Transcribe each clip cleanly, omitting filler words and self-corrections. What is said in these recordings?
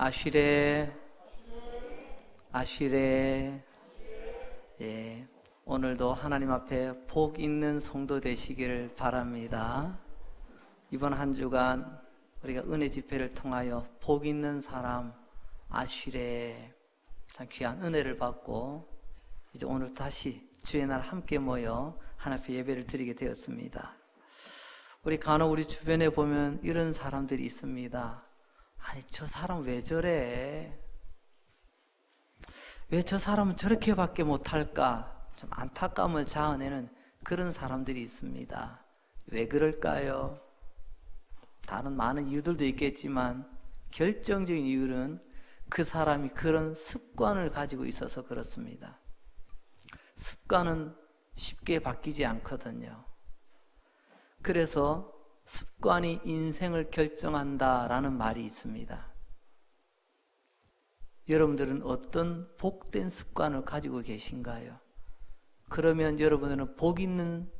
아쉬레, 아쉬레. 예, 오늘도 하나님 앞에 복 있는 성도 되시기를 바랍니다. 이번 한 주간 우리가 은혜 집회를 통하여 복 있는 사람, 아쉬레, 참 귀한 은혜를 받고 이제 오늘 다시 주의 날 함께 모여 하나님 앞에 예배를 드리게 되었습니다. 우리 간혹 우리 주변에 보면 이런 사람들이 있습니다. 아니, 저 사람 왜 저래? 왜 저 사람은 저렇게밖에 못할까? 좀 안타까움을 자아내는 그런 사람들이 있습니다. 왜 그럴까요? 다른 많은 이유들도 있겠지만 결정적인 이유는 그 사람이 그런 습관을 가지고 있어서 그렇습니다. 습관은 쉽게 바뀌지 않거든요. 그래서 습관이 인생을 결정한다라는 말이 있습니다. 여러분들은 어떤 복된 습관을 가지고 계신가요? 그러면 여러분들은 복 있는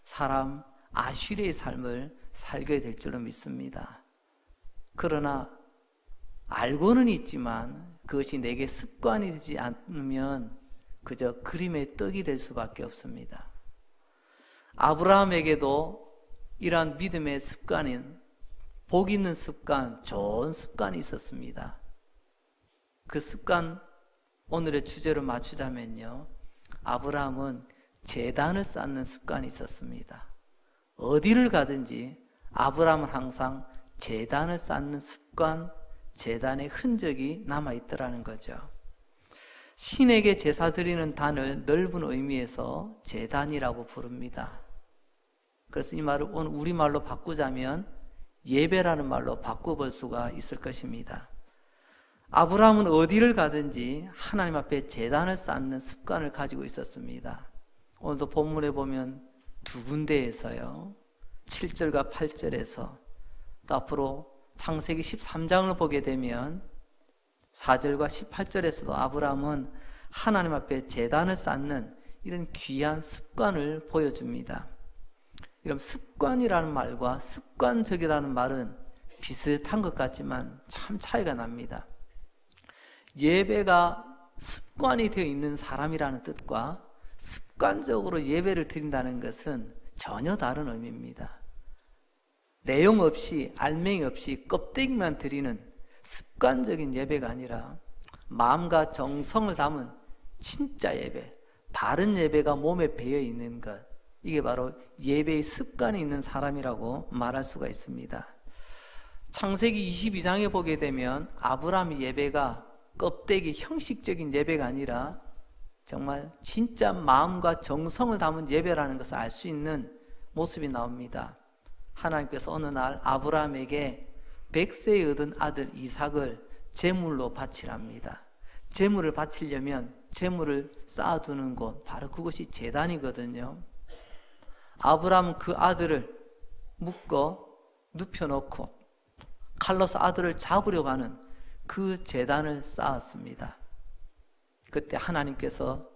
사람, 아쉬레의 삶을 살게 될 줄로 믿습니다. 그러나 알고는 있지만 그것이 내게 습관이 되지 않으면 그저 그림의 떡이 될 수밖에 없습니다. 아브라함에게도 이러한 믿음의 습관인 복 있는 습관, 좋은 습관이 있었습니다. 그 습관 오늘의 주제로 맞추자면요, 아브라함은 제단을 쌓는 습관이 있었습니다. 어디를 가든지 아브라함은 항상 제단을 쌓는 습관, 제단의 흔적이 남아있더라는 거죠. 신에게 제사 드리는 단을 넓은 의미에서 제단이라고 부릅니다. 그래서 이 말을 오늘 우리말로 바꾸자면 예배라는 말로 바꿔볼 수가 있을 것입니다. 아브라함은 어디를 가든지 하나님 앞에 제단을 쌓는 습관을 가지고 있었습니다. 오늘도 본문에 보면 두 군데에서요, 7절과 8절에서 또 앞으로 창세기 13장을 보게 되면 4절과 18절에서도 아브라함은 하나님 앞에 제단을 쌓는 이런 귀한 습관을 보여줍니다. 이런 습관이라는 말과 습관적이라는 말은 비슷한 것 같지만 참 차이가 납니다. 예배가 습관이 되어 있는 사람이라는 뜻과 습관적으로 예배를 드린다는 것은 전혀 다른 의미입니다. 내용 없이, 알맹이 없이 껍데기만 드리는 습관적인 예배가 아니라 마음과 정성을 담은 진짜 예배, 바른 예배가 몸에 배어 있는 것, 이게 바로 예배의 습관이 있는 사람이라고 말할 수가 있습니다. 창세기 22장에 보게 되면 아브라함의 예배가 껍데기 형식적인 예배가 아니라 정말 진짜 마음과 정성을 담은 예배라는 것을 알 수 있는 모습이 나옵니다. 하나님께서 어느 날 아브라함에게 100세에 얻은 아들 이삭을 제물로 바치랍니다. 제물을 바치려면 제물을 쌓아두는 곳, 바로 그것이 제단이거든요. 아브라함은 그 아들을 묶어 눕혀놓고 칼로서 아들을 잡으려고 하는 그 제단을 쌓았습니다. 그때 하나님께서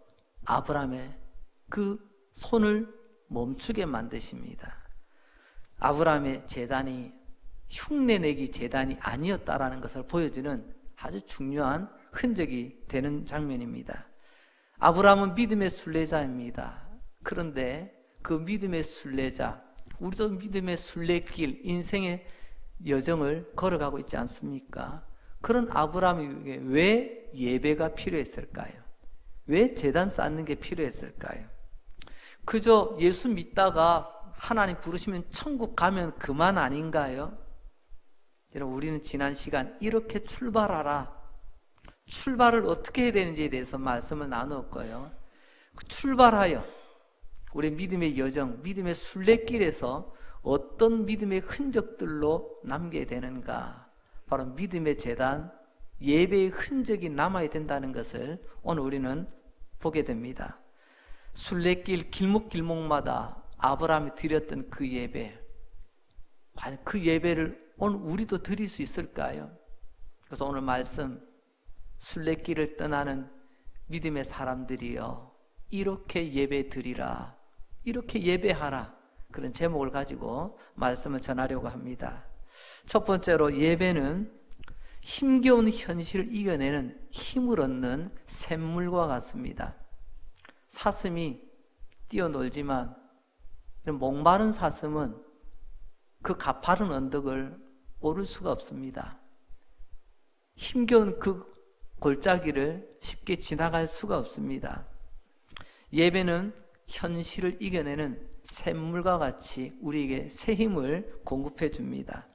아브라함의 그 손을 멈추게 만드십니다. 아브라함의 제단이 흉내내기 제단이 아니었다라는 것을 보여주는 아주 중요한 흔적이 되는 장면입니다. 아브라함은 믿음의 순례자입니다. 그런데 그 믿음의 순례자, 우리도 믿음의 순례길, 인생의 여정을 걸어가고 있지 않습니까? 그런 아브라함에게 왜 예배가 필요했을까요? 왜 제단 쌓는 게 필요했을까요? 그저 예수 믿다가 하나님 부르시면 천국 가면 그만 아닌가요? 여러분, 우리는 지난 시간 이렇게 출발하라, 출발을 어떻게 해야 되는지에 대해서 말씀을 나누었고요. 출발하여 우리 믿음의 여정, 믿음의 순례길에서 어떤 믿음의 흔적들로 남게 되는가, 바로 믿음의 제단, 예배의 흔적이 남아야 된다는 것을 오늘 우리는 보게 됩니다. 순례길 길목길목마다 아브라함이 드렸던 그 예배, 과연 그 예배를 오늘 우리도 드릴 수 있을까요? 그래서 오늘 말씀, 순례길을 떠나는 믿음의 사람들이여 이렇게 예배 드리라, 이렇게 예배하라, 그런 제목을 가지고 말씀을 전하려고 합니다. 첫 번째로 예배는 힘겨운 현실을 이겨내는 힘을 얻는 샘물과 같습니다. 사슴이 뛰어놀지만 목마른 사슴은 그 가파른 언덕을 오를 수가 없습니다. 힘겨운 그 골짜기를 쉽게 지나갈 수가 없습니다. 예배는 현실을 이겨내는 샘물과 같이 우리에게 새 힘을 공급해 줍니다.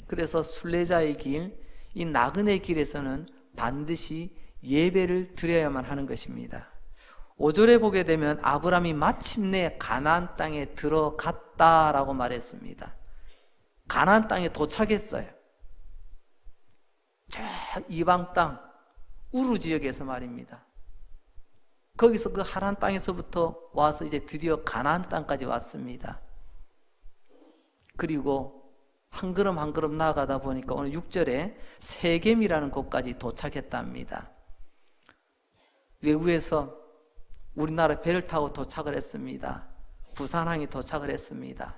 그래서 순례자의 길, 이 나그네 길에서는 반드시 예배를 드려야만 하는 것입니다. 5절에 보게 되면 아브라함이 마침내 가나안 땅에 들어갔다라고 말했습니다. 가나안 땅에 도착했어요. 저 이방 땅 우르 지역에서 말입니다. 거기서 그 하란 땅에서부터 와서 이제 드디어 가나안 땅까지 왔습니다. 그리고 한 걸음 한 걸음 나아가다 보니까 오늘 6절에 세겜이라는 곳까지 도착했답니다. 외국에서 우리나라 배를 타고 도착을 했습니다. 부산항에 도착을 했습니다.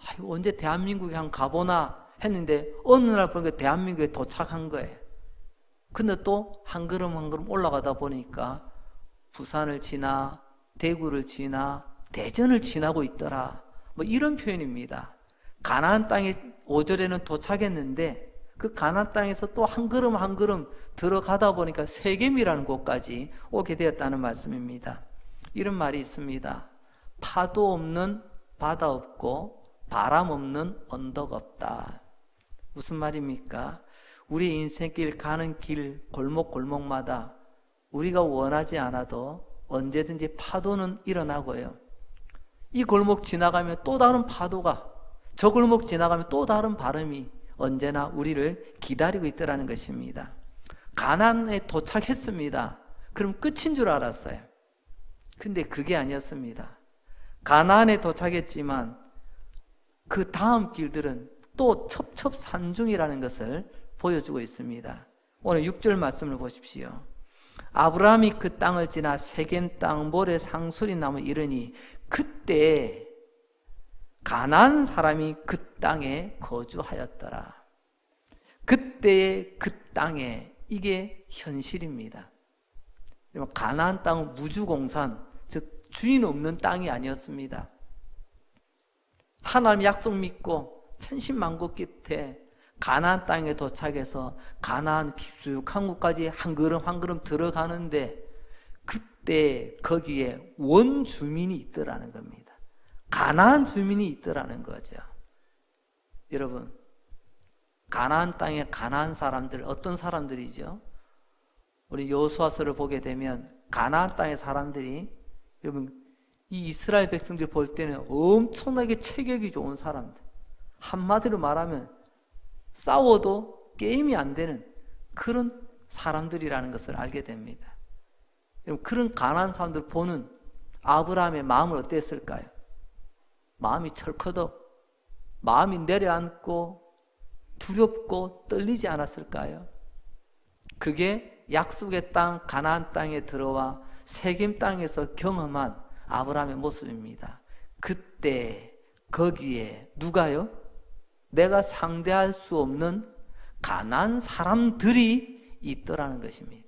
아이고, 언제 대한민국에 한번 가보나 했는데 어느 날 보니까 대한민국에 도착한 거예요. 근데 또 한 걸음 한 걸음 올라가다 보니까 부산을 지나 대구를 지나 대전을 지나고 있더라. 뭐 이런 표현입니다. 가나안 땅에 5절에는 도착했는데 그 가나안 땅에서 또 한 걸음 한 걸음 들어가다 보니까 세겜이라는 곳까지 오게 되었다는 말씀입니다. 이런 말이 있습니다. 파도 없는 바다 없고 바람 없는 언덕 없다. 무슨 말입니까? 우리 인생길 가는 길 골목골목마다 우리가 원하지 않아도 언제든지 파도는 일어나고요. 이 골목 지나가면 또 다른 파도가, 저 골목 지나가면 또 다른 바람이 언제나 우리를 기다리고 있더라는 것입니다. 가나안에 도착했습니다. 그럼 끝인 줄 알았어요. 근데 그게 아니었습니다. 가나안에 도착했지만 그 다음 길들은 또 첩첩산중이라는 것을 보여주고 있습니다. 오늘 6절 말씀을 보십시오. 아브라함이 그 땅을 지나 세겜 땅 모래 상수리 나무 이르니 그때 가나안 사람이 그 땅에 거주하였더라. 그때의 그 땅에, 이게 현실입니다. 가나안 땅은 무주공산, 즉 주인 없는 땅이 아니었습니다. 하나님 약속 믿고 천신만고 끝에 가나안 땅에 도착해서 가나안 깊숙한 곳까지 한 걸음 한 걸음 들어가는데 그때 거기에 원주민이 있더라는 겁니다. 가나안 주민이 있더라는 거죠. 여러분, 가나안 땅에 가나안 사람들, 어떤 사람들이죠? 우리 여호수아서를 보게 되면 가나안 땅의 사람들이, 여러분, 이 이스라엘 백성들이 볼 때는 엄청나게 체격이 좋은 사람들, 한마디로 말하면 싸워도 게임이 안 되는 그런 사람들이라는 것을 알게 됩니다. 여러분, 그런 가나안 사람들 보는 아브라함의 마음은 어땠을까요? 마음이 철커덕, 마음이 내려앉고 두렵고 떨리지 않았을까요? 그게 약속의 땅 가나안 땅에 들어와 세겜 땅에서 경험한 아브라함의 모습입니다. 그때 거기에 누가요? 내가 상대할 수 없는 가나안 사람들이 있더라는 것입니다.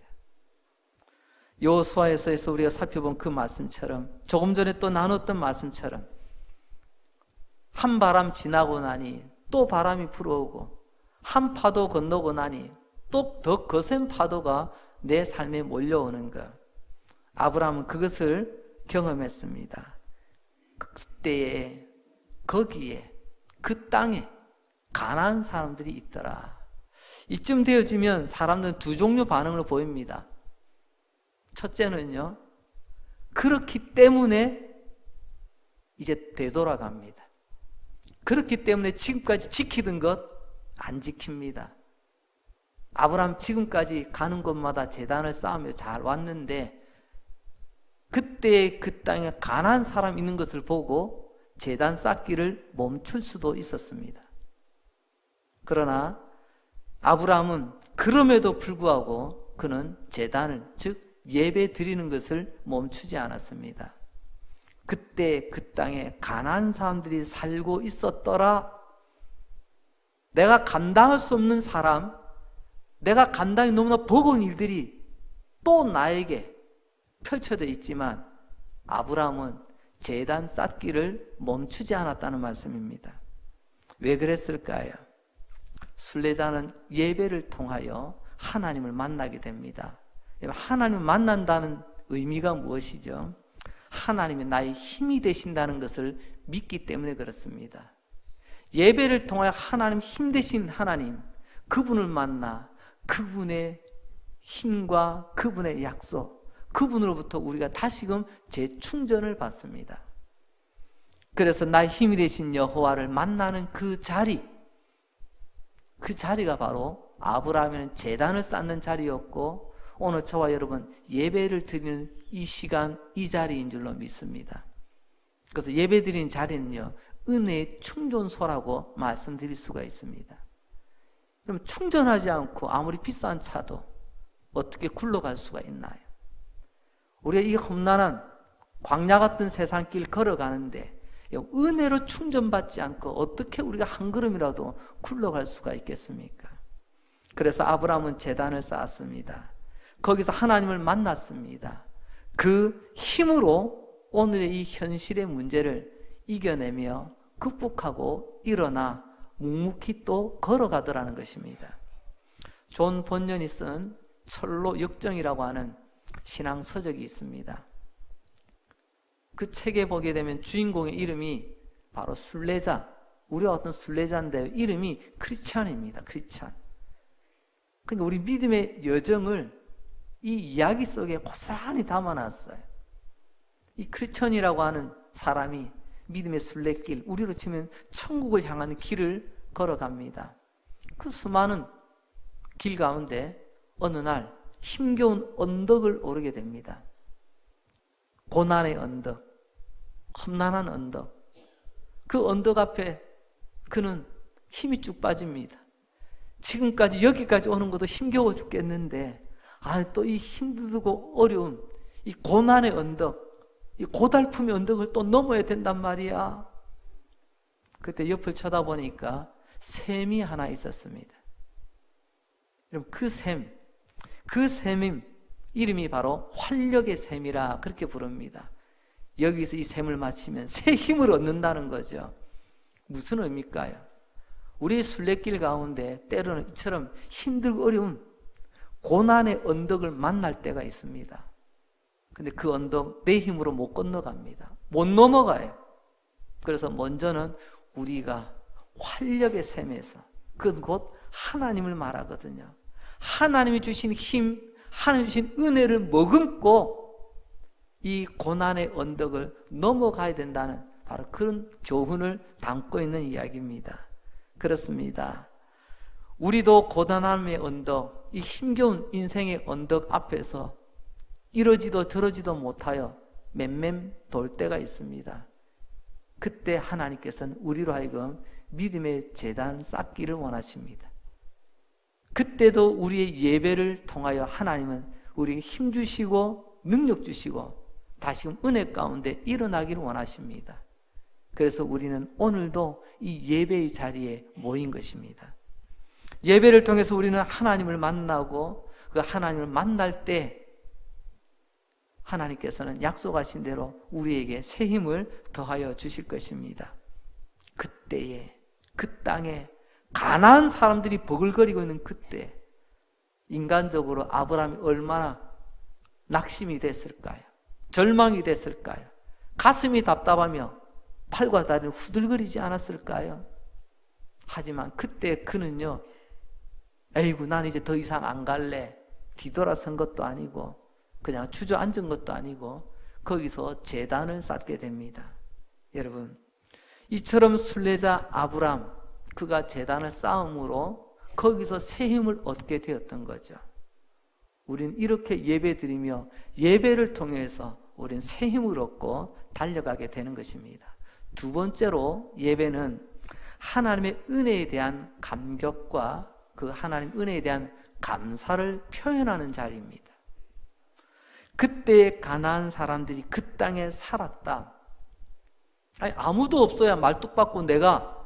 여호수아에서 우리가 살펴본 그 말씀처럼, 조금 전에 또 나눴던 말씀처럼, 한 바람 지나고 나니 또 바람이 불어오고 한 파도 건너고 나니 또 더 거센 파도가 내 삶에 몰려오는 것. 아브라함은 그것을 경험했습니다. 그때에 거기에 그 땅에 가나안 사람들이 있더라. 이쯤 되어지면 사람들은 두 종류 반응을 보입니다. 첫째는요, 그렇기 때문에 이제 되돌아갑니다. 그렇기 때문에 지금까지 지키던 것 안 지킵니다. 아브라함 지금까지 가는 곳마다 제단을 쌓으며 잘 왔는데 그때 그 땅에 가나안 사람 있는 것을 보고 제단 쌓기를 멈출 수도 있었습니다. 그러나 아브라함은 그럼에도 불구하고 그는 제단을, 즉 예배 드리는 것을 멈추지 않았습니다. 그때 그 땅에 가나안 사람들이 살고 있었더라. 내가 감당할 수 없는 사람, 내가 감당이 너무나 버거운 일들이 또 나에게 펼쳐져 있지만 아브라함은 제단 쌓기를 멈추지 않았다는 말씀입니다. 왜 그랬을까요? 순례자는 예배를 통하여 하나님을 만나게 됩니다. 하나님을 만난다는 의미가 무엇이죠? 하나님이 나의 힘이 되신다는 것을 믿기 때문에 그렇습니다. 예배를 통하여 하나님 힘 되신 하나님, 그분을 만나 그분의 힘과 그분의 약속, 그분으로부터 우리가 다시금 재충전을 받습니다. 그래서 나의 힘이 되신 여호와를 만나는 그 자리가 바로 아브라함에는 제단을 쌓는 자리였고 오늘 저와 여러분 예배를 드리는 이 시간, 이 자리인 줄로 믿습니다. 그래서 예배 드리는 자리는요, 은혜의 충전소라고 말씀드릴 수가 있습니다. 그럼 충전하지 않고 아무리 비싼 차도 어떻게 굴러갈 수가 있나요? 우리가 이 험난한 광야 같은 세상길 걸어가는데 은혜로 충전받지 않고 어떻게 우리가 한 걸음이라도 굴러갈 수가 있겠습니까? 그래서 아브라함은 제단을 쌓았습니다. 거기서 하나님을 만났습니다. 그 힘으로 오늘의 이 현실의 문제를 이겨내며 극복하고 일어나 묵묵히 또 걸어가더라는 것입니다. 존 번연이 쓴 철로 역정이라고 하는 신앙 서적이 있습니다. 그 책에 보게 되면 주인공의 이름이 바로 순례자, 우리와 같은 순례자인데 이름이 크리스찬입니다. 크리스찬. 그러니까 우리 믿음의 여정을 이 이야기 속에 고스란히 담아놨어요. 이 크리스찬이라고 하는 사람이 믿음의 순례길, 우리로 치면 천국을 향하는 길을 걸어갑니다. 그 수많은 길 가운데 어느 날 힘겨운 언덕을 오르게 됩니다. 고난의 언덕, 험난한 언덕. 그 언덕 앞에 그는 힘이 쭉 빠집니다. 지금까지 여기까지 오는 것도 힘겨워 죽겠는데 또 이 힘들고 어려운 이 고난의 언덕, 이 고달픔의 언덕을 또 넘어야 된단 말이야. 그때 옆을 쳐다보니까 샘이 하나 있었습니다. 여러분 그 샘임 이름이 바로 활력의 샘이라 그렇게 부릅니다. 여기서 이 샘을 마치면 새 힘을 얻는다는 거죠. 무슨 의미일까요? 우리 순례길 가운데 때로는 이처럼 힘들고 어려운 고난의 언덕을 만날 때가 있습니다. 근데 그 언덕 내 힘으로 못 건너갑니다. 못 넘어가요. 그래서 먼저는 우리가 활력의 샘에서, 그것은 곧 하나님을 말하거든요. 하나님이 주신 힘, 하나님이 주신 은혜를 머금고 이 고난의 언덕을 넘어가야 된다는 바로 그런 교훈을 담고 있는 이야기입니다. 그렇습니다. 우리도 고난함의 언덕, 이 힘겨운 인생의 언덕 앞에서 이러지도 저러지도 못하여 맴맴 돌 때가 있습니다. 그때 하나님께서는 우리로 하여금 믿음의 제단 쌓기를 원하십니다. 그때도 우리의 예배를 통하여 하나님은 우리에게 힘 주시고 능력 주시고 다시금 은혜 가운데 일어나기를 원하십니다. 그래서 우리는 오늘도 이 예배의 자리에 모인 것입니다. 예배를 통해서 우리는 하나님을 만나고 그 하나님을 만날 때 하나님께서는 약속하신 대로 우리에게 새 힘을 더하여 주실 것입니다. 그때에 그 땅에 가난한 사람들이 버글거리고 있는 그때 인간적으로 아브라함이 얼마나 낙심이 됐을까요? 절망이 됐을까요? 가슴이 답답하며 팔과 다리는 후들거리지 않았을까요? 하지만 그때 그는요, 에이구 난 이제 더 이상 안 갈래, 뒤돌아선 것도 아니고 그냥 주저앉은 것도 아니고 거기서 제단을 쌓게 됩니다. 여러분, 이처럼 순례자 아브람, 그가 제단을 쌓음으로 거기서 새 힘을 얻게 되었던 거죠. 우리는 이렇게 예배드리며 예배를 통해서 우리는 새 힘을 얻고 달려가게 되는 것입니다. 두 번째로 예배는 하나님의 은혜에 대한 감격과 그 하나님 은혜에 대한 감사를 표현하는 자리입니다. 그때 가나안 사람들이 그 땅에 살았다. 아무도 없어야 말뚝 받고 내가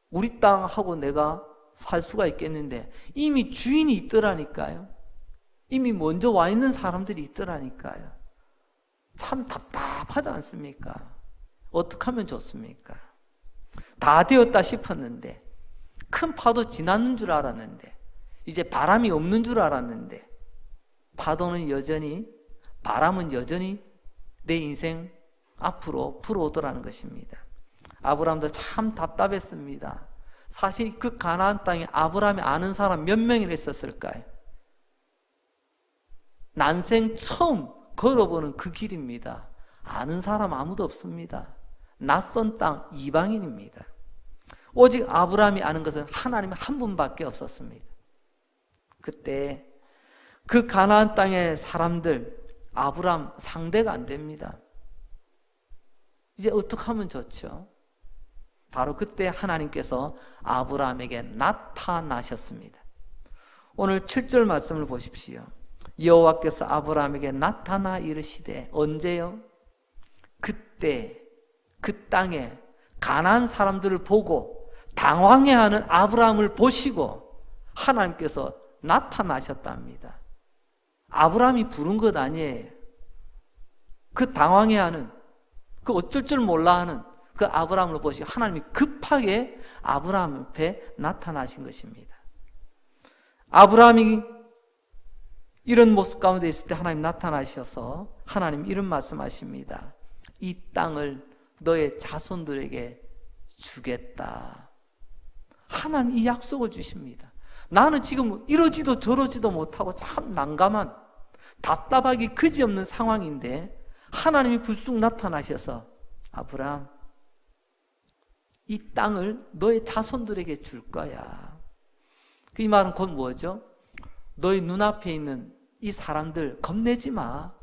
우리 땅 하고 내가 살 수가 있겠는데 이미 주인이 있더라니까요. 이미 먼저 와 있는 사람들이 있더라니까요. 참 답답하지 않습니까? 어떻게 하면 좋습니까? 다 되었다 싶었는데, 큰 파도 지났는 줄 알았는데, 이제 바람이 없는 줄 알았는데, 파도는 여전히, 바람은 여전히 내 인생 앞으로 불어오더라는 것입니다. 아브라함도 참 답답했습니다. 사실 그 가나안 땅에 아브라함이 아는 사람 몇 명이나 있었을까요? 난생 처음 걸어보는 그 길입니다. 아는 사람 아무도 없습니다. 낯선 땅, 이방인입니다. 오직 아브라함이 아는 것은 하나님 한 분밖에 없었습니다. 그때 그 가나안 땅의 사람들, 아브라함 상대가 안 됩니다. 이제 어떻게 하면 좋죠? 바로 그때 하나님께서 아브라함에게 나타나셨습니다. 오늘 7절 말씀을 보십시오. 여호와께서 아브라함에게 나타나 이르시되, 언제요? 그때 그 땅에 가나안 사람들을 보고 당황해하는 아브라함을 보시고 하나님께서 나타나셨답니다. 아브라함이 부른 것 아니에요. 그 당황해하는, 그 어쩔 줄 몰라 하는 그 아브라함을 보시고 하나님이 급하게 아브라함 앞에 나타나신 것입니다. 아브라함이 이런 모습 가운데 있을 때 하나님 나타나셔서 하나님 이런 말씀하십니다. 이 땅을 너의 자손들에게 주겠다. 하나님 이 약속을 주십니다. 나는 지금 이러지도 저러지도 못하고 참 난감한, 답답하기 그지없는 상황인데 하나님이 불쑥 나타나셔서 아브라함, 이 땅을 너의 자손들에게 줄 거야. 이 말은 곧 뭐죠? 너희 눈앞에 있는 이 사람들 겁내지 마.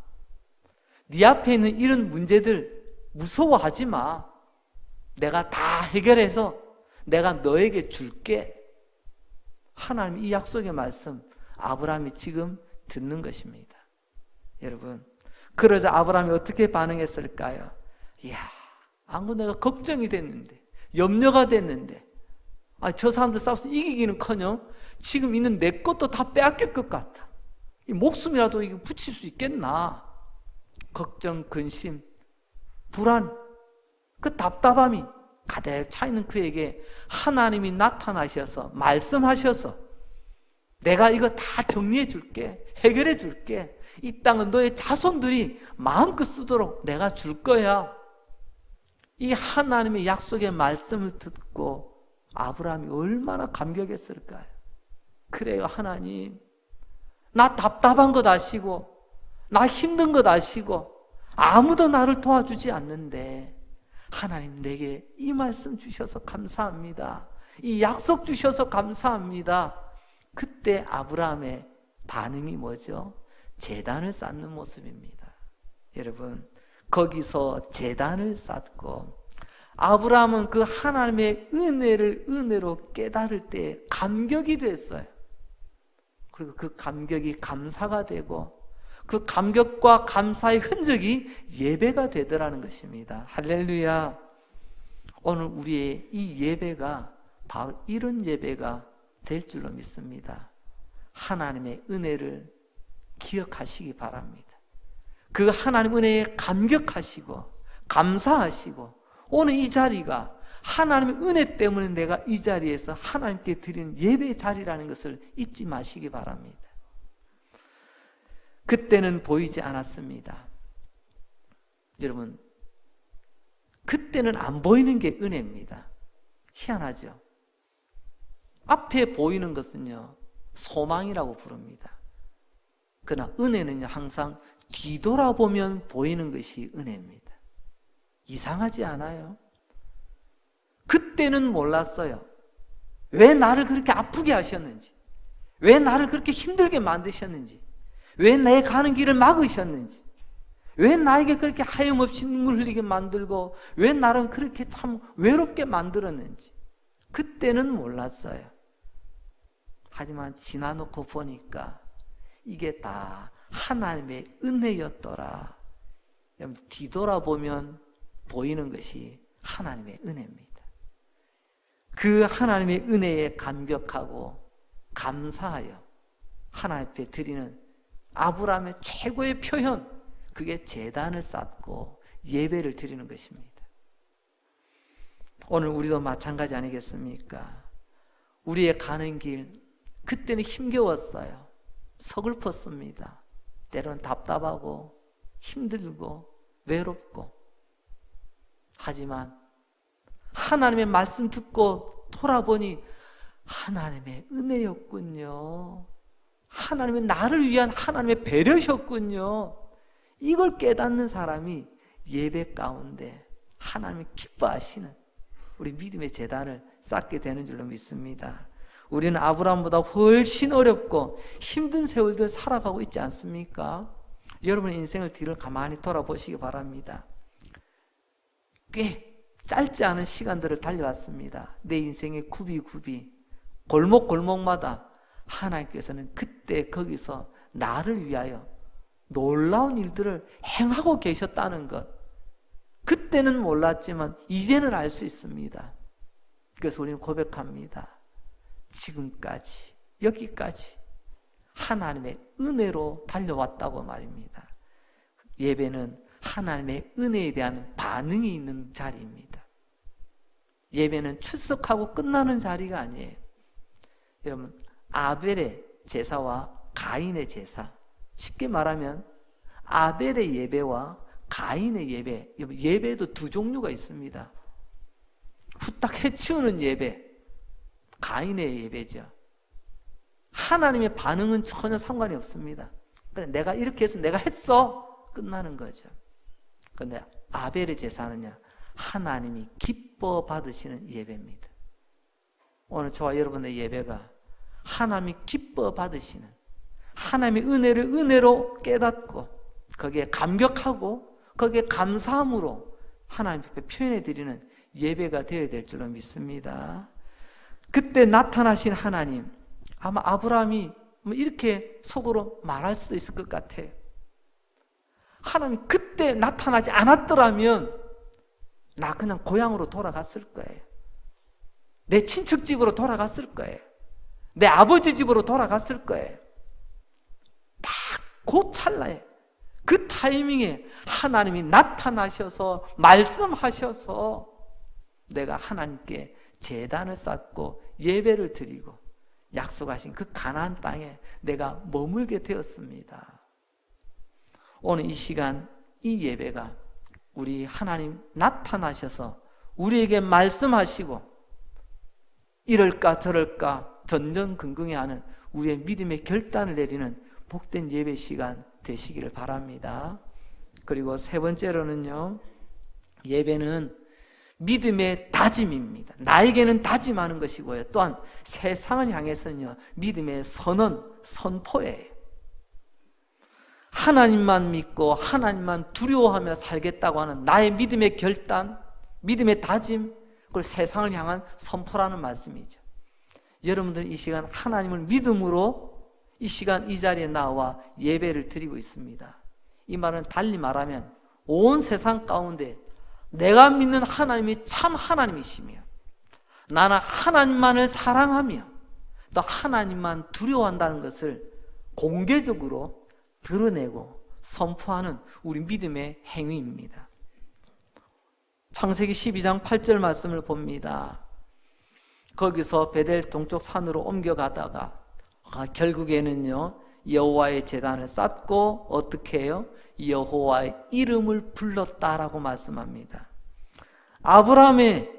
네 앞에 있는 이런 문제들 무서워하지 마. 내가 다 해결해서 내가 너에게 줄게. 하나님 이 약속의 말씀 아브라함이 지금 듣는 것입니다. 여러분, 그러자 아브라함이 어떻게 반응했을까요? 이야, 아무 내가 걱정이 됐는데, 염려가 됐는데, 저 사람들 싸워서 이기기는커녕 지금 있는 내 것도 다 빼앗길 것 같아. 이 목숨이라도 이거 붙일 수 있겠나? 걱정, 근심, 불안, 그 답답함이 가득 차 있는 그에게 하나님이 나타나셔서 말씀하셔서 내가 이거 다 정리해 줄게, 해결해 줄게. 이 땅은 너의 자손들이 마음껏 쓰도록 내가 줄 거야. 이 하나님의 약속의 말씀을 듣고 아브라함이 얼마나 감격했을까요? 그래요, 하나님. 나 답답한 것 아시고, 나 힘든 것 아시고, 아무도 나를 도와주지 않는데 하나님 내게 이 말씀 주셔서 감사합니다. 이 약속 주셔서 감사합니다. 그때 아브라함의 반응이 뭐죠? 제단을 쌓는 모습입니다. 여러분, 거기서 제단을 쌓고 아브라함은 그 하나님의 은혜를 은혜로 깨달을 때 감격이 됐어요. 그리고 그 감격이 감사가 되고 그 감격과 감사의 흔적이 예배가 되더라는 것입니다. 할렐루야. 오늘 우리의 이 예배가 바로 이런 예배가 될 줄로 믿습니다. 하나님의 은혜를 기억하시기 바랍니다. 그 하나님 은혜에 감격하시고 감사하시고 오늘 이 자리가 하나님의 은혜 때문에 내가 이 자리에서 하나님께 드리는 예배의 자리라는 것을 잊지 마시기 바랍니다. 그때는 보이지 않았습니다. 여러분, 그때는 안 보이는 게 은혜입니다. 희한하죠? 앞에 보이는 것은요, 소망이라고 부릅니다. 그러나 은혜는요, 항상 뒤돌아보면 보이는 것이 은혜입니다. 이상하지 않아요? 그때는 몰랐어요. 왜 나를 그렇게 아프게 하셨는지, 왜 나를 그렇게 힘들게 만드셨는지, 왜 내 가는 길을 막으셨는지, 왜 나에게 그렇게 하염없이 눈물 흘리게 만들고 왜 나를 그렇게 참 외롭게 만들었는지 그때는 몰랐어요. 하지만 지나놓고 보니까 이게 다 하나님의 은혜였더라. 뒤돌아보면 보이는 것이 하나님의 은혜입니다. 그 하나님의 은혜에 감격하고 감사하여 하나님 앞에 드리는 아브라함의 최고의 표현, 그게 제단을 쌓고 예배를 드리는 것입니다. 오늘 우리도 마찬가지 아니겠습니까? 우리의 가는 길, 그때는 힘겨웠어요. 서글펐습니다. 때로는 답답하고 힘들고 외롭고. 하지만 하나님의 말씀 듣고 돌아보니 하나님의 은혜였군요. 하나님의 나를 위한 하나님의 배려셨군요. 이걸 깨닫는 사람이 예배 가운데 하나님이 기뻐하시는 우리 믿음의 제단을 쌓게 되는 줄로 믿습니다. 우리는 아브라함보다 훨씬 어렵고 힘든 세월들 살아가고 있지 않습니까? 여러분의 인생을 뒤를 가만히 돌아보시기 바랍니다. 꽤 짧지 않은 시간들을 달려왔습니다. 내 인생의 굽이굽이 골목골목마다 하나님께서는 그때 거기서 나를 위하여 놀라운 일들을 행하고 계셨다는 것, 그때는 몰랐지만 이제는 알 수 있습니다. 그래서 우리는 고백합니다. 지금까지, 여기까지 하나님의 은혜로 달려왔다고 말입니다. 예배는 하나님의 은혜에 대한 반응이 있는 자리입니다. 예배는 출석하고 끝나는 자리가 아니에요. 여러분, 아벨의 제사와 가인의 제사, 쉽게 말하면 아벨의 예배와 가인의 예배, 예배도 두 종류가 있습니다. 후딱 해치우는 예배, 가인의 예배죠. 하나님의 반응은 전혀 상관이 없습니다. 내가 이렇게 해서 내가 했어, 끝나는 거죠. 그런데 아벨의 제사는요, 하나님이 기뻐 받으시는 예배입니다. 오늘 저와 여러분의 예배가 하나님이 기뻐 받으시는, 하나님의 은혜를 은혜로 깨닫고 거기에 감격하고 거기에 감사함으로 하나님 앞에 표현해 드리는 예배가 되어야 될 줄로 믿습니다. 그때 나타나신 하나님, 아마 아브라함이 이렇게 속으로 말할 수도 있을 것 같아요. 하나님 그때 나타나지 않았더라면 나 그냥 고향으로 돌아갔을 거예요. 내 친척 집으로 돌아갔을 거예요. 내 아버지 집으로 돌아갔을 거예요. 딱 그 찰나에, 그 타이밍에 하나님이 나타나셔서 말씀하셔서 내가 하나님께 제단을 쌓고 예배를 드리고 약속하신 그 가나안 땅에 내가 머물게 되었습니다. 오늘 이 시간, 이 예배가 우리 하나님 나타나셔서 우리에게 말씀하시고 이럴까 저럴까 전전긍긍해하는 우리의 믿음의 결단을 내리는 복된 예배 시간 되시기를 바랍니다. 그리고 세 번째로는요, 예배는 믿음의 다짐입니다. 나에게는 다짐하는 것이고요, 또한 세상을 향해서는요, 믿음의 선언, 선포예요. 하나님만 믿고 하나님만 두려워하며 살겠다고 하는 나의 믿음의 결단, 믿음의 다짐, 그리고 세상을 향한 선포라는 말씀이죠. 여러분들 이 시간 하나님을 믿음으로 이 시간 이 자리에 나와 예배를 드리고 있습니다. 이 말은 달리 말하면 온 세상 가운데 내가 믿는 하나님이 참 하나님이시며 나는 하나님만을 사랑하며 또 하나님만 두려워한다는 것을 공개적으로 드러내고 선포하는 우리 믿음의 행위입니다. 창세기 12장 8절 말씀을 봅니다. 거기서 베델 동쪽 산으로 옮겨가다가 결국에는요, 여호와의 제단을 쌓고 어떻게 해요? 여호와의 이름을 불렀다라고 말씀합니다. 아브라함의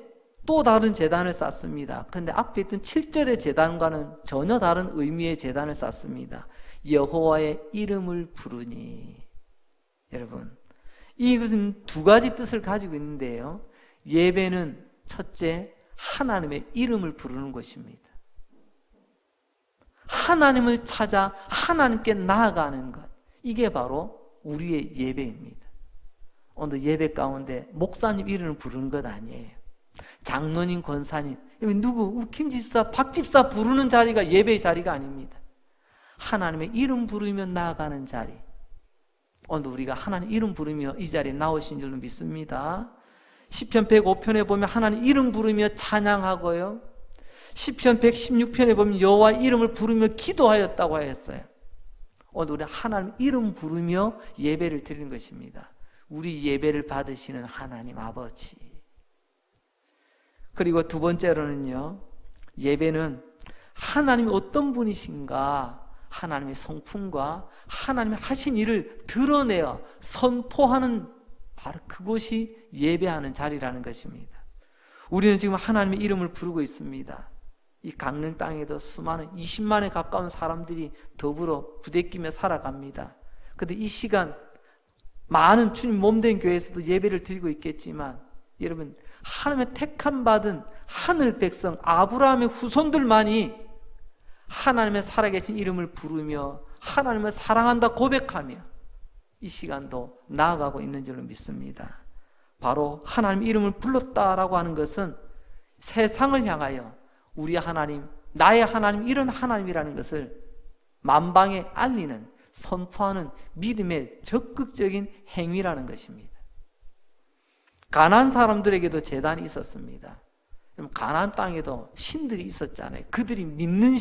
또 다른 제단을 쌓습니다. 그런데 앞에 있던 7절의 제단과는 전혀 다른 의미의 제단을 쌓습니다. 여호와의 이름을 부르니. 여러분, 이것은 두 가지 뜻을 가지고 있는데요, 예배는 첫째, 하나님의 이름을 부르는 것입니다. 하나님을 찾아 하나님께 나아가는 것, 이게 바로 우리의 예배입니다. 오늘 예배 가운데 목사님 이름을 부르는 것 아니에요. 장로님, 권사님, 누구, 김집사, 박집사 부르는 자리가 예배의 자리가 아닙니다. 하나님의 이름 부르며 나아가는 자리, 오늘 우리가 하나님 이름 부르며 이 자리에 나오신 줄로 믿습니다. 시편 105편에 보면 하나님 이름 부르며 찬양하고요, 시편 116편에 보면 여호와 이름을 부르며 기도하였다고 하였어요. 오늘 우리 하나님 이름 부르며 예배를 드리는 것입니다. 우리 예배를 받으시는 하나님 아버지. 그리고 두 번째로는요, 예배는 하나님이 어떤 분이신가, 하나님의 성품과 하나님이 하신 일을 드러내어 선포하는 바로 그곳이 예배하는 자리라는 것입니다. 우리는 지금 하나님의 이름을 부르고 있습니다. 이 강릉 땅에도 수많은 20만에 가까운 사람들이 더불어 부대끼며 살아갑니다. 그런데 이 시간 많은 주님 몸된 교회에서도 예배를 드리고 있겠지만, 여러분, 하나님의 택함 받은 하늘 백성 아브라함의 후손들만이 하나님의 살아계신 이름을 부르며 하나님을 사랑한다 고백하며 이 시간도 나아가고 있는 줄로 믿습니다. 바로 하나님 이름을 불렀다라고 하는 것은 세상을 향하여 우리 하나님, 나의 하나님, 이런 하나님이라는 것을 만방에 알리는, 선포하는 믿음의 적극적인 행위라는 것입니다. 가나안 사람들에게도 제단이 있었습니다. 가나안 땅에도 신들이 있었잖아요. 그들이 믿는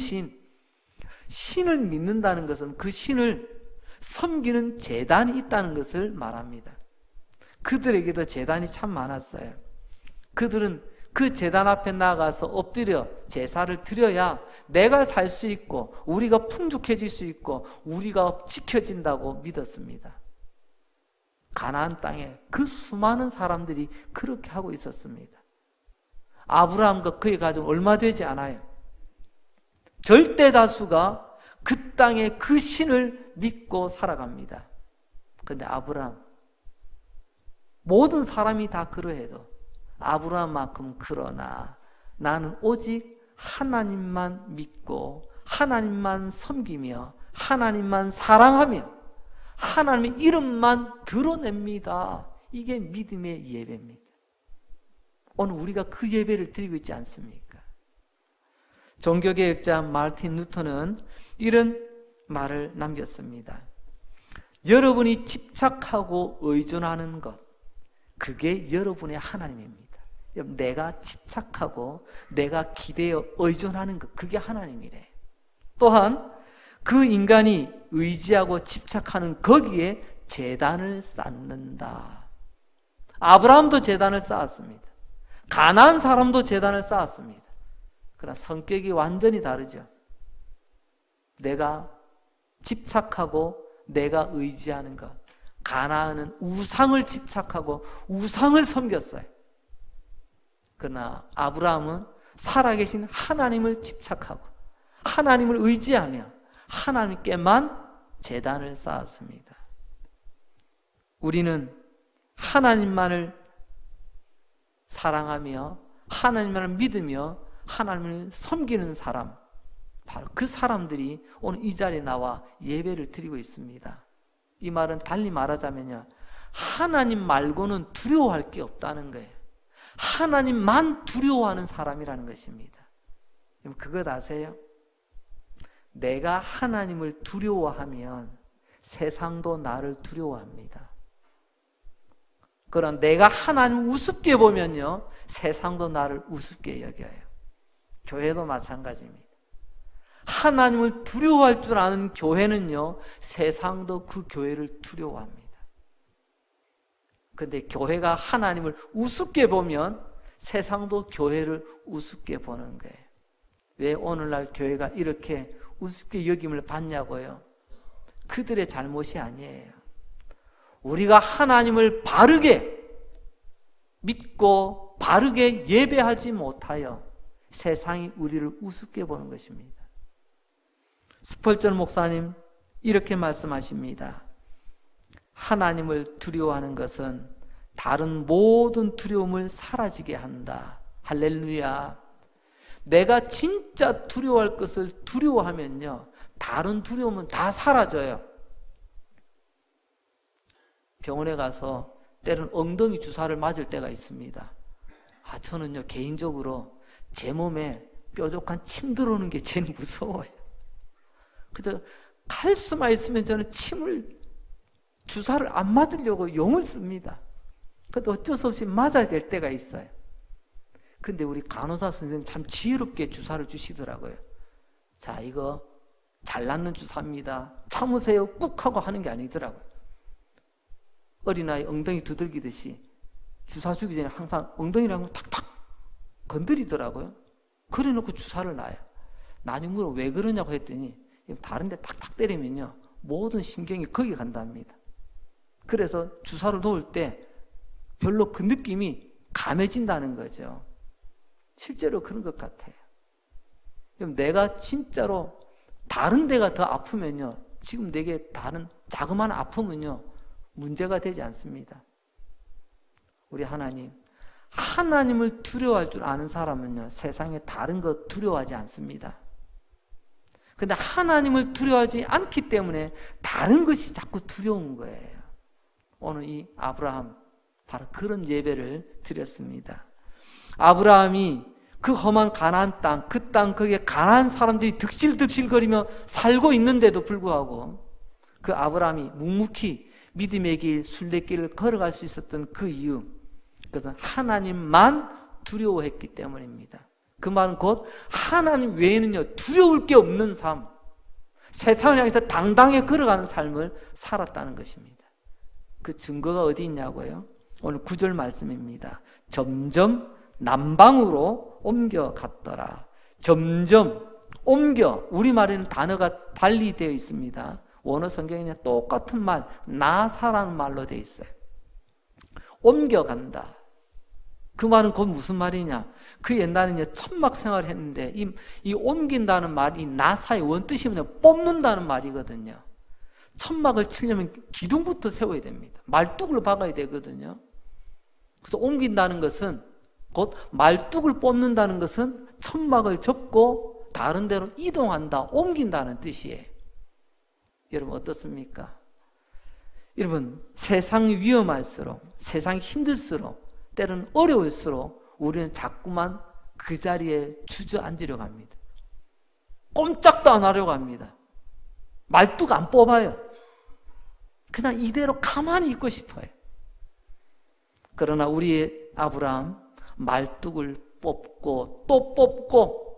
신을 믿는다는 것은 그 신을 섬기는 제단이 있다는 것을 말합니다. 그들에게도 제단이 참 많았어요. 그들은 그 제단 앞에 나가서 엎드려 제사를 드려야 내가 살 수 있고 우리가 풍족해질 수 있고 우리가 지켜진다고 믿었습니다. 가나안 땅에 그 수많은 사람들이 그렇게 하고 있었습니다. 아브라함과 그의 가족 얼마 되지 않아요. 절대 다수가 그 땅에 그 신을 믿고 살아갑니다. 그런데 아브라함, 모든 사람이 다 그러해도 아브라함만큼 그러나 나는 오직 하나님만 믿고 하나님만 섬기며 하나님만 사랑하며 하나님의 이름만 드러냅니다. 이게 믿음의 예배입니다. 오늘 우리가 그 예배를 드리고 있지 않습니까? 종교개혁자 마르틴 루터는 이런 말을 남겼습니다. 여러분이 집착하고 의존하는 것, 그게 여러분의 하나님입니다. 내가 집착하고 내가 기대어 의존하는 것, 그게 하나님이래. 또한 그 인간이 의지하고 집착하는 거기에 제단을 쌓는다. 아브라함도 제단을 쌓았습니다. 가나안 사람도 제단을 쌓았습니다. 그러나 성격이 완전히 다르죠. 내가 집착하고 내가 의지하는 것. 가나안은 우상을 집착하고 우상을 섬겼어요. 그러나 아브라함은 살아계신 하나님을 집착하고 하나님을 의지하며 하나님께만 제단을 쌓았습니다. 우리는 하나님만을 사랑하며 하나님만을 믿으며 하나님을 섬기는 사람, 바로 그 사람들이 오늘 이 자리에 나와 예배를 드리고 있습니다. 이 말은 달리 말하자면요, 하나님 말고는 두려워할 게 없다는 거예요. 하나님만 두려워하는 사람이라는 것입니다. 그것 아세요? 내가 하나님을 두려워하면 세상도 나를 두려워합니다. 그러나 내가 하나님을 우습게 보면요, 세상도 나를 우습게 여겨요. 교회도 마찬가지입니다. 하나님을 두려워할 줄 아는 교회는요, 세상도 그 교회를 두려워합니다. 그런데 교회가 하나님을 우습게 보면 세상도 교회를 우습게 보는 거예요. 왜 오늘날 교회가 이렇게 우습게 여김을 받냐고요? 그들의 잘못이 아니에요. 우리가 하나님을 바르게 믿고 바르게 예배하지 못하여 세상이 우리를 우습게 보는 것입니다. 스펄전 목사님 이렇게 말씀하십니다. 하나님을 두려워하는 것은 다른 모든 두려움을 사라지게 한다. 할렐루야. 내가 진짜 두려워할 것을 두려워하면요, 다른 두려움은 다 사라져요. 병원에 가서 때로는 엉덩이 주사를 맞을 때가 있습니다. 저는요, 개인적으로 제 몸에 뾰족한 침 들어오는 게 제일 무서워요. 그래서 갈 수만 있으면 저는 주사를 안 맞으려고 용을 씁니다. 그래도 어쩔 수 없이 맞아야 될 때가 있어요. 근데 우리 간호사 선생님 참 지혜롭게 주사를 주시더라고요. 자, 이거 잘 낫는 주사입니다. 참으세요. 꾹 하고 하는 게 아니더라고요. 어린아이 엉덩이 두들기듯이 주사 주기 전에 항상 엉덩이랑 탁탁 건드리더라고요. 그래 놓고 주사를 놔요. 나중에 물어 왜 그러냐고 했더니 다른 데 탁탁 때리면요 모든 신경이 거기 간답니다. 그래서 주사를 놓을 때 별로 그 느낌이 감해진다는 거죠. 실제로 그런 것 같아요. 그럼 내가 진짜로 다른 데가 더 아프면요, 지금 내게 다른 자그마한 아픔은요 문제가 되지 않습니다. 우리 하나님을 두려워할 줄 아는 사람은요 세상에 다른 것 두려워하지 않습니다. 근데 하나님을 두려워하지 않기 때문에 다른 것이 자꾸 두려운 거예요. 오늘 이 아브라함 바로 그런 예배를 드렸습니다. 아브라함이 그 험한 가나안 땅, 그 땅 거기에 가나안 사람들이 득실득실거리며 살고 있는데도 불구하고 그 아브라함이 묵묵히 믿음의 길, 순례길을 걸어갈 수 있었던 그 이유, 그것은 하나님만 두려워했기 때문입니다. 그 말은 곧 하나님 외에는요 두려울 게 없는 삶, 세상을 향해서 당당히 걸어가는 삶을 살았다는 것입니다. 그 증거가 어디 있냐고요? 오늘 9절 말씀입니다. 점점 남방으로 옮겨갔더라. 점점 옮겨, 우리말에는 단어가 달리 되어 있습니다. 원어 성경에는 똑같은 말, 나사라는 말로 되어 있어요. 옮겨간다. 그 말은 곧 무슨 말이냐? 그 옛날에는 천막 생활을 했는데 이 옮긴다는 말이 나사의 원뜻이 뭐냐? 뽑는다는 말이거든요. 천막을 치려면 기둥부터 세워야 됩니다. 말뚝을 박아야 되거든요. 그래서 옮긴다는 것은 곧 말뚝을 뽑는다는 것은 천막을 접고 다른 데로 이동한다, 옮긴다는 뜻이에요. 여러분 어떻습니까? 여러분 세상이 위험할수록, 세상이 힘들수록, 때로는 어려울수록 우리는 자꾸만 그 자리에 주저앉으려고 합니다. 꼼짝도 안 하려고 합니다. 말뚝 안 뽑아요. 그냥 이대로 가만히 있고 싶어요. 그러나 우리의 아브라함 말뚝을 뽑고 또 뽑고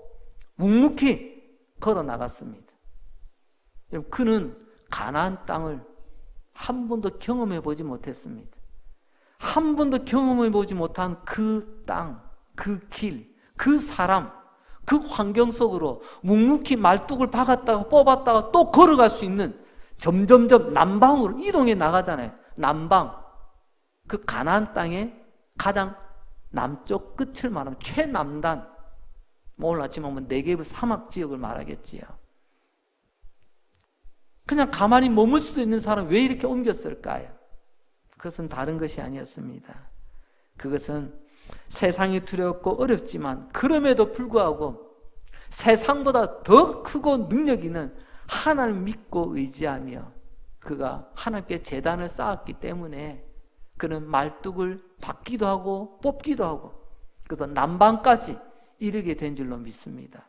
묵묵히 걸어 나갔습니다. 그는 가나안 땅을 한 번도 경험해 보지 못했습니다. 한 번도 경험해 보지 못한 그 땅, 그 길, 그 사람, 그 환경 속으로 묵묵히 말뚝을 박았다가 뽑았다가 또 걸어갈 수 있는, 점점점 남방으로 이동해 나가잖아요. 남방, 그 가나안 땅의 가장 남쪽 끝을 말하면 최남단, 오늘 아침에 보면 네게브 사막 지역을 말하겠지요. 그냥 가만히 머물 수도 있는 사람 왜 이렇게 옮겼을까요? 그것은 다른 것이 아니었습니다. 그것은 세상이 두렵고 어렵지만 그럼에도 불구하고 세상보다 더 크고 능력 있는 하나님을 믿고 의지하며 그가 하나님께 제단을 쌓았기 때문에 그는 말뚝을 받기도 하고 뽑기도 하고 그래서 남방까지 이르게 된 줄로 믿습니다.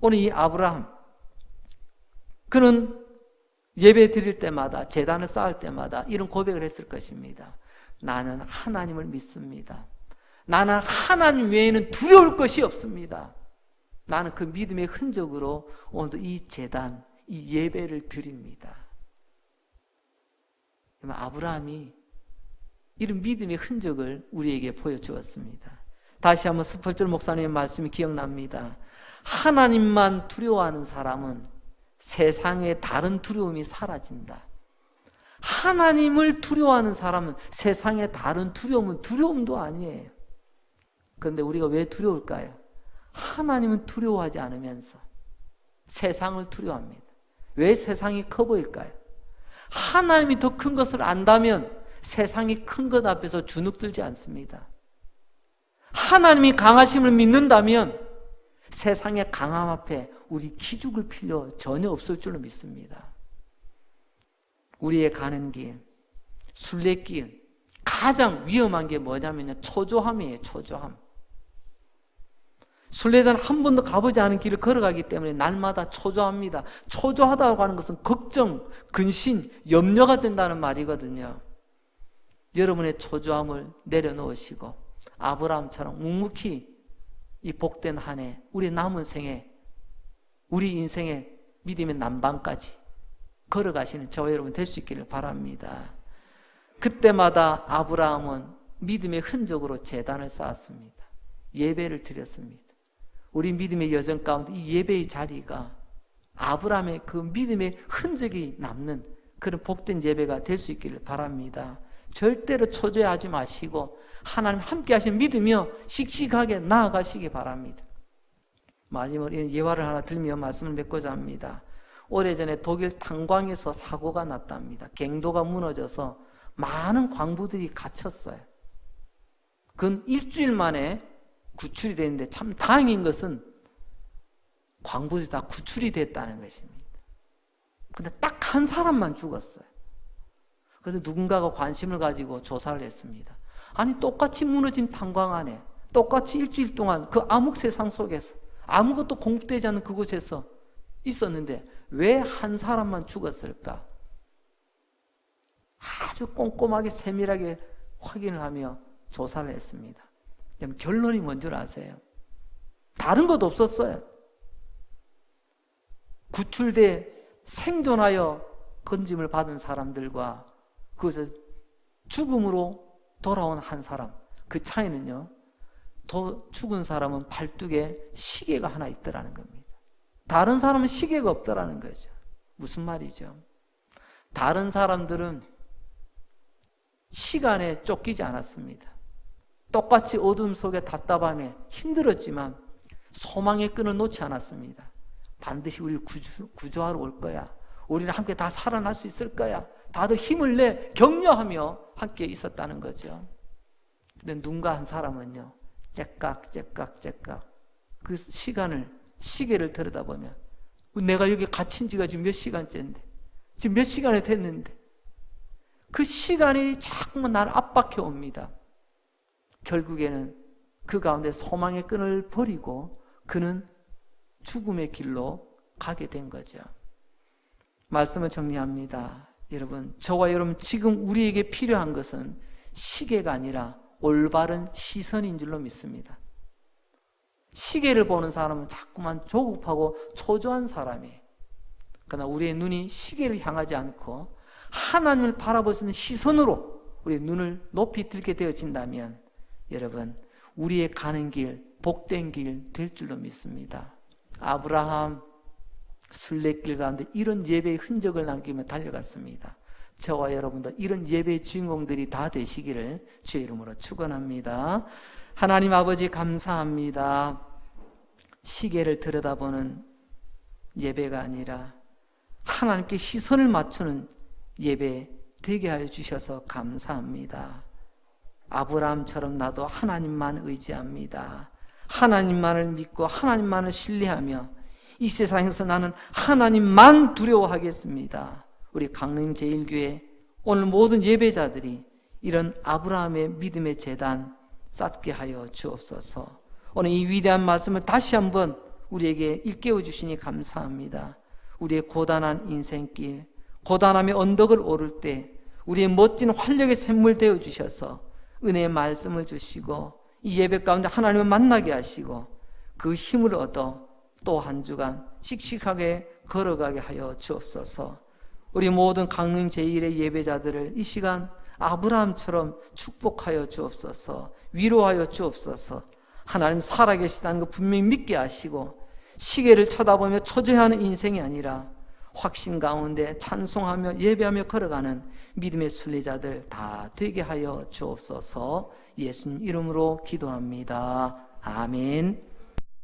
오늘 이 아브라함, 그는 예배 드릴 때마다, 제단을 쌓을 때마다 이런 고백을 했을 것입니다. 나는 하나님을 믿습니다. 나는 하나님 외에는 두려울 것이 없습니다. 나는 그 믿음의 흔적으로 오늘도 이 제단, 이 예배를 드립니다. 아브라함이 이런 믿음의 흔적을 우리에게 보여주었습니다. 다시 한번 스펄전 목사님의 말씀이 기억납니다. 하나님만 두려워하는 사람은 세상의 다른 두려움이 사라진다. 하나님을 두려워하는 사람은 세상의 다른 두려움은 두려움도 아니에요. 그런데 우리가 왜 두려울까요? 하나님은 두려워하지 않으면서 세상을 두려워합니다. 왜 세상이 커 보일까요? 하나님이 더 큰 것을 안다면 세상이 큰 것 앞에서 주눅들지 않습니다. 하나님이 강하심을 믿는다면 세상의 강함 앞에 우리 기죽을 필요 전혀 없을 줄로 믿습니다. 우리의 가는 길, 순례길, 가장 위험한 게 뭐냐면요, 초조함이에요. 초조함. 순례자는 한 번도 가보지 않은 길을 걸어가기 때문에 날마다 초조합니다. 초조하다고 하는 것은 걱정, 근심, 염려가 된다는 말이거든요. 여러분의 초조함을 내려놓으시고 아브라함처럼 묵묵히 이 복된 한 해, 우리 남은 생에, 우리 인생의 믿음의 난방까지 걸어가시는 저와 여러분 될 수 있기를 바랍니다. 그때마다 아브라함은 믿음의 흔적으로 제단을 쌓았습니다. 예배를 드렸습니다. 우리 믿음의 여정 가운데 이 예배의 자리가 아브라함의 그 믿음의 흔적이 남는 그런 복된 예배가 될 수 있기를 바랍니다. 절대로 초조해하지 마시고 하나님 함께 하시는 믿으며 씩씩하게 나아가시기 바랍니다. 마지막으로 이런 예화를 하나 들며 말씀을 맺고자 합니다. 오래전에 독일 탄광에서 사고가 났답니다. 갱도가 무너져서 많은 광부들이 갇혔어요. 근 일주일 만에 구출이 됐는데 참 다행인 것은 광부들이 다 구출이 됐다는 것입니다. 근데 딱 한 사람만 죽었어요. 그래서 누군가가 관심을 가지고 조사를 했습니다. 아니 똑같이 무너진 탄광 안에 똑같이 일주일 동안 그 암흑 세상 속에서 아무것도 공급되지 않는 그곳에서 있었는데 왜 한 사람만 죽었을까? 아주 꼼꼼하게 세밀하게 확인을 하며 조사를 했습니다. 결론이 뭔지 아세요? 다른 것도 없었어요. 구출돼 생존하여 건짐을 받은 사람들과 그것을 죽음으로 돌아온 한 사람, 그 차이는요, 더 죽은 사람은 발뚝에 시계가 하나 있더라는 겁니다. 다른 사람은 시계가 없더라는 거죠. 무슨 말이죠? 다른 사람들은 시간에 쫓기지 않았습니다. 똑같이 어둠 속에 답답함에 힘들었지만 소망의 끈을 놓지 않았습니다. 반드시 우리를 구조하러 올 거야. 우리는 함께 다 살아날 수 있을 거야. 다들 힘을 내 격려하며 함께 있었다는 거죠. 근데 누군가 한 사람은요, 째깍 그 시계를 들여다보면 내가 여기 갇힌 지가 지금 몇 시간째인데, 지금 몇 시간이 됐는데 그 시간이 자꾸만 나를 압박해 옵니다. 결국에는 그 가운데 소망의 끈을 버리고 그는 죽음의 길로 가게 된 거죠. 말씀을 정리합니다. 여러분, 저와 여러분 지금 우리에게 필요한 것은 시계가 아니라 올바른 시선인 줄로 믿습니다. 시계를 보는 사람은 자꾸만 조급하고 초조한 사람이에요. 그러나 우리의 눈이 시계를 향하지 않고 하나님을 바라볼 수 있는 시선으로 우리의 눈을 높이 들게 되어진다면 여러분, 우리의 가는 길, 복된 길 될 줄로 믿습니다. 아브라함 순례길 가운데 이런 예배의 흔적을 남기며 달려갔습니다. 저와 여러분도 이런 예배의 주인공들이 다 되시기를 주의 이름으로 축원합니다. 하나님 아버지 감사합니다. 시계를 들여다보는 예배가 아니라 하나님께 시선을 맞추는 예배 되게 하여 주셔서 감사합니다. 아브라함처럼 나도 하나님만 의지합니다. 하나님만을 믿고 하나님만을 신뢰하며 이 세상에서 나는 하나님만 두려워하겠습니다. 우리 강릉 제1교회 오늘 모든 예배자들이 이런 아브라함의 믿음의 제단 쌓게 하여 주옵소서. 오늘 이 위대한 말씀을 다시 한번 우리에게 일깨워 주시니 감사합니다. 우리의 고단한 인생길, 고단함의 언덕을 오를 때 우리의 멋진 활력의 샘물 되어 주셔서 은혜의 말씀을 주시고 이 예배 가운데 하나님을 만나게 하시고 그 힘을 얻어 또 한 주간 씩씩하게 걸어가게 하여 주옵소서. 우리 모든 강릉 제1의 예배자들을 이 시간 아브라함처럼 축복하여 주옵소서. 위로하여 주옵소서. 하나님 살아계시다는 것 분명히 믿게 하시고 시계를 쳐다보며 초조해하는 인생이 아니라 확신 가운데 찬송하며 예배하며 걸어가는 믿음의 순례자들 다 되게 하여 주옵소서. 예수님 이름으로 기도합니다. 아멘.